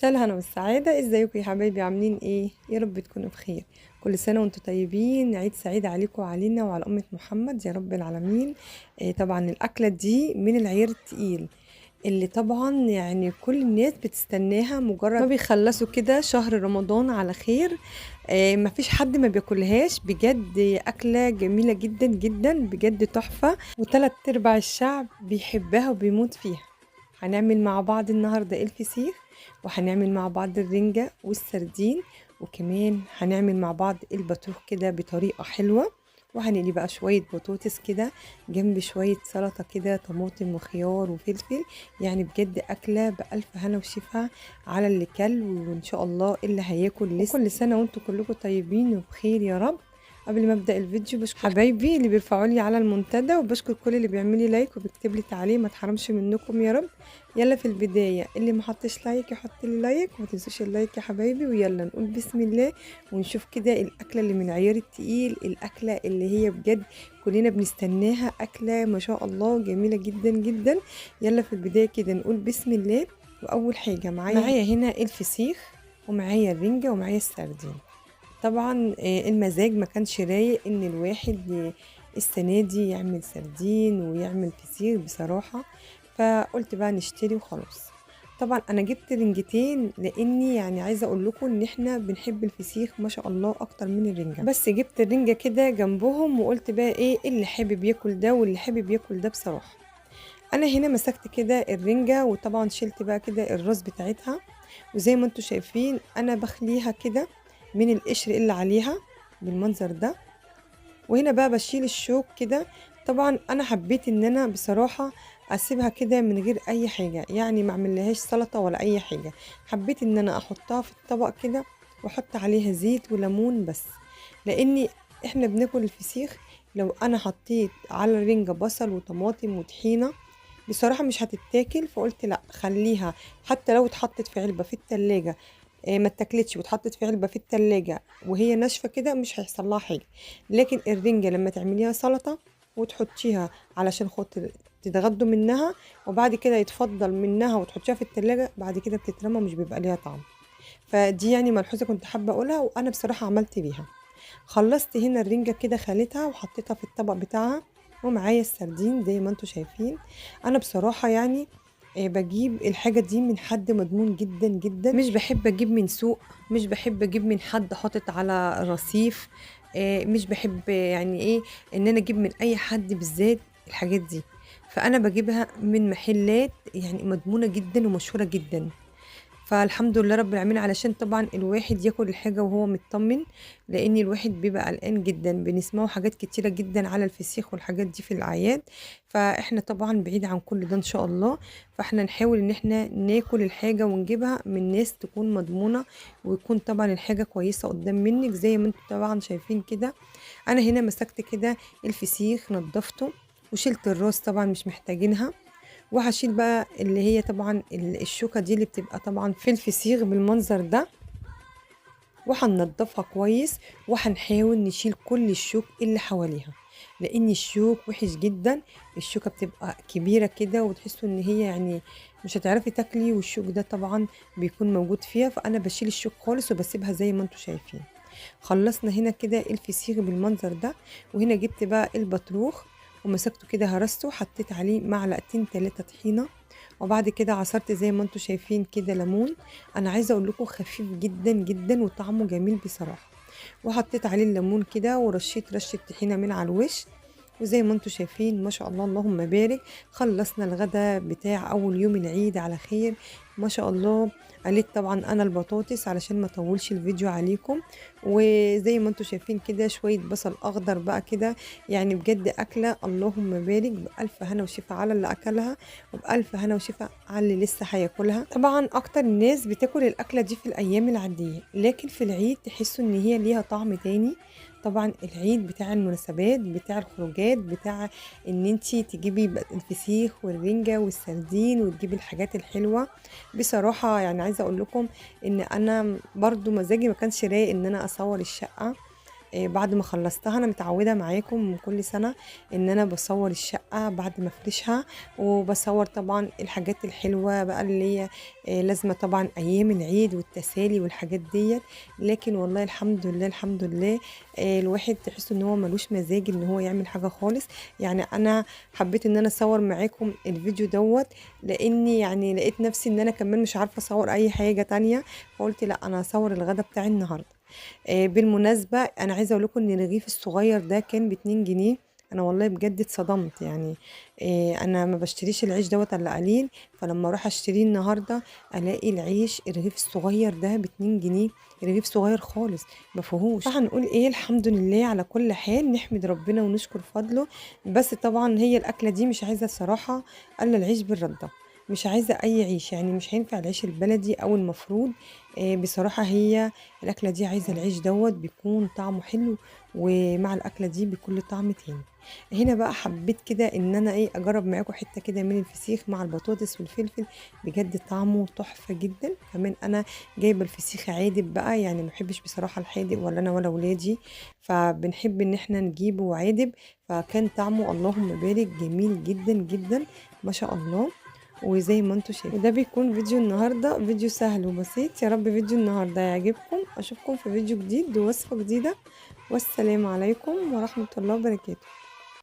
مساء الهنا والسعادة، ازيكم يا حبايبي؟ عاملين ايه؟ يا رب تكونوا بخير. كل سنة وانتم طيبين، عيد سعيد عليكم وعلينا وعلى أمة محمد يا رب العالمين. طبعا الأكلة دي من العيار التقيل اللي طبعا يعني كل الناس بتستناها، مجرد ما بيخلصوا كده شهر رمضان على خير. مفيش حد ما بياكلهاش، بجد أكلة جميلة جدا جدا، بجد تحفة، وتلات أرباع الشعب بيحبها وبيموت فيها. هنعمل مع بعض النهاردة الفسيخ، وهنعمل مع بعض الرنجة والسردين، وكمان هنعمل مع بعض البطروخ كده بطريقة حلوة. وهنقلي بقى شوية بطاطس كده جنب شوية سلطة كده، طماطم وخيار وفلفل. يعني بجد أكلة بألف هنا وشفا على اللي كل، وإن شاء الله اللي هياكل لسه. كل سنة وانتم كلكم طيبين وبخير يا رب. قبل ما ابدا الفيديو بشكر حبايبي اللي بيرفعوا لي على المنتدى، وبشكر كل اللي بيعمل لي لايك وبيكتب لي تعليق، ما تحرمش منكم يا رب. يلا في البدايه اللي ما حطش لايك يحط لي لايك، وما تنسوش اللايك يا حبايبي، ويلا نقول بسم الله ونشوف كده الاكله اللي من عيار التقيل، الاكله اللي هي بجد كلنا بنستناها، اكله ما شاء الله جميله جدا جدا. يلا في البدايه كده نقول بسم الله. واول حاجه معايا هنا الفسيخ، ومعايا الرنجه، ومعايا السردين. طبعا المزاج ما كانش رايق ان الواحد السنه دي يعمل سردين ويعمل فسيخ بصراحه، فقلت بقى نشتري وخلاص. طبعا انا جبت رنجتين لاني يعني عايزه اقول لكم ان احنا بنحب الفسيخ ما شاء الله اكتر من الرنجه، بس جبت الرنجه كده جنبهم، وقلت بقى ايه اللي حابب ياكل ده واللي حابب ياكل ده بصراحه. انا هنا مسكت كده الرنجه، وطبعا شلت بقى كده الراس بتاعتها، وزي ما انتم شايفين انا بخليها كده من القشر اللي عليها بالمنظر ده. وهنا بقى بشيل الشوك كده. طبعا انا حبيت ان انا بصراحة اسيبها كده من غير اي حاجة، يعني ما اعملهاش سلطة ولا اي حاجة. حبيت ان انا احطها في الطبق كده، واحط عليها زيت وليمون بس، لاني احنا بناكل الفسيخ. لو انا حطيت على الرنجة بصل وطماطم وطحينة بصراحة مش هتتاكل، فقلت لا خليها. حتى لو اتحطت في علبة في التلاجة ما اتاكلتش، واتحطت في علبة في التلاجة وهي ناشفة كده مش هيحصل لها حاجة. لكن الرنجة لما تعمليها سلطة وتحطيها علشان خاطر تتغدوا منها، وبعد كده يتفضل منها وتحطيها في التلاجة، بعد كده بتترمى مش بيبقى ليها طعم. فدي يعني ملحوظة كنت حابة اقولها، وانا بصراحة عملت بيها. خلصت هنا الرنجة كده خليتها وحطيتها في الطبق بتاعها، ومعايا السردين زي ما انتم شايفين. انا بصراحة يعني بجيب الحاجة دي من حد مضمون جدا جدا، مش بحب اجيب من سوق، مش بحب اجيب من حد حاطط على رصيف. مش بحب يعني ايه ان انا اجيب من اي حد بالذات الحاجات دي. فانا بجيبها من محلات يعني مضمونة جدا ومشهورة جدا. فالحمد لله رب العالمين، علشان طبعا الواحد ياكل الحاجة وهو مطمن، لان الواحد بيبقى قلقان جدا. بنسمعه حاجات كتيرة جدا على الفسيخ والحاجات دي في الاعياد، فاحنا طبعا بعيد عن كل ده ان شاء الله. فاحنا نحاول ان احنا ناكل الحاجة ونجيبها من ناس تكون مضمونة، ويكون طبعا الحاجة كويسة قدام منك زي ما انتم طبعا شايفين كده. انا هنا مسكت كده الفسيخ نضفته، وشلت الراس طبعا مش محتاجينها. وهشيل بقى اللي هي طبعا الشوكة دي اللي بتبقى طبعا في الفسيخ بالمنظر ده، وهننضفها كويس، وهنحاول نشيل كل الشوك اللي حواليها، لان الشوك وحش جدا. الشوكة بتبقى كبيرة كده وتحسوا ان هي يعني مش هتعرفي تاكلي، والشوك ده طبعا بيكون موجود فيها. فانا بشيل الشوك خالص وبسيبها زي ما انتم شايفين. خلصنا هنا كده الفسيخ بالمنظر ده. وهنا جبت بقى البطروخ ومسكته كده هرسته، حطيت عليه معلقتين 3 طحينة، وبعد كده عصرت زي ما انتم شايفين كده ليمون. انا عايزه اقول لكم خفيف جدا جدا وطعمه جميل بصراحه. وحطيت عليه الليمون كده، ورشيت رشه طحينه من على الوش. وزي ما انتم شايفين ما شاء الله اللهم بارك، خلصنا الغدا بتاع اول يوم العيد على خير ما شاء الله. قليت طبعا انا البطاطس علشان ما اطولش الفيديو عليكم. وزي ما انتم شايفين كده شويه بصل اخضر بقى كده. يعني بجد اكله اللهم بارك، بالف هنا وشفا على اللي اكلها، وبألف هنا وشفا على اللي لسه هياكلها. طبعا اكتر الناس بتاكل الاكله دي في الايام العاديه، لكن في العيد تحسوا ان هي ليها طعم تاني. طبعا العيد بتاع المناسبات، بتاع الخروجات، بتاع ان انتي تجيبي الفسيخ والرنجة والسردين وتجيبي الحاجات الحلوة. بصراحة يعني عايزة اقول لكم ان انا برضو مزاجي ما كانش رايق ان انا اصور الشقة. بعد ما خلصتها انا متعوده معاكم كل سنه ان انا بصور الشقه بعد ما افرشها، وبصور طبعا الحاجات الحلوه بقى اللي هي لازمه طبعا ايام العيد والتسالي والحاجات ديت. لكن والله الحمد لله الحمد لله الواحد تحس ان هو ملوش مزاج ان هو يعمل حاجه خالص. يعني انا حبيت ان انا اصور معاكم الفيديو دوت، لاني يعني لقيت نفسي ان انا كمان مش عارفه اصور اي حاجه تانية، فقلت لا انا هصور الغدا بتاعي النهارده. بالمناسبه انا عايزه اقول لكم ان الرغيف الصغير ده كان ب2 جنيه. انا والله بجد اتصدمت يعني. انا ما بشتريش العيش دوت الا قليل، فلما اروح اشتريه النهارده الاقي العيش الرغيف الصغير ده ب2 جنيه. رغيف صغير خالص ما فيهوش. فهنقول ايه الحمد لله على كل حال، نحمد ربنا ونشكر فضله. بس طبعا هي الاكله دي مش عايزه الصراحه الا العيش بالرده، مش عايزه اي عيش، يعني مش هينفع العيش البلدي او المفروض. بصراحه هي الاكله دي عايزه العيش دوت بيكون طعمه حلو، ومع الاكله دي بيكون له طعم تاني. هنا بقى حبيت كده ان انا ايه اجرب معاكم حته كده من الفسيخ مع البطاطس والفلفل، بجد طعمه تحفه جدا. كمان انا جايبه الفسيخ عادب بقى، يعني ما بحبش بصراحه الحادق ولا انا ولا ولادي، فبنحب ان احنا نجيبه عادب. فكان طعمه اللهم بارك جميل جدا جدا ما شاء الله. وزي ما انتم شايفين، وده بيكون فيديو النهارده، فيديو سهل وبسيط. يا رب فيديو النهارده يعجبكم، اشوفكم في فيديو جديد ووصفه جديده، والسلام عليكم ورحمه الله وبركاته.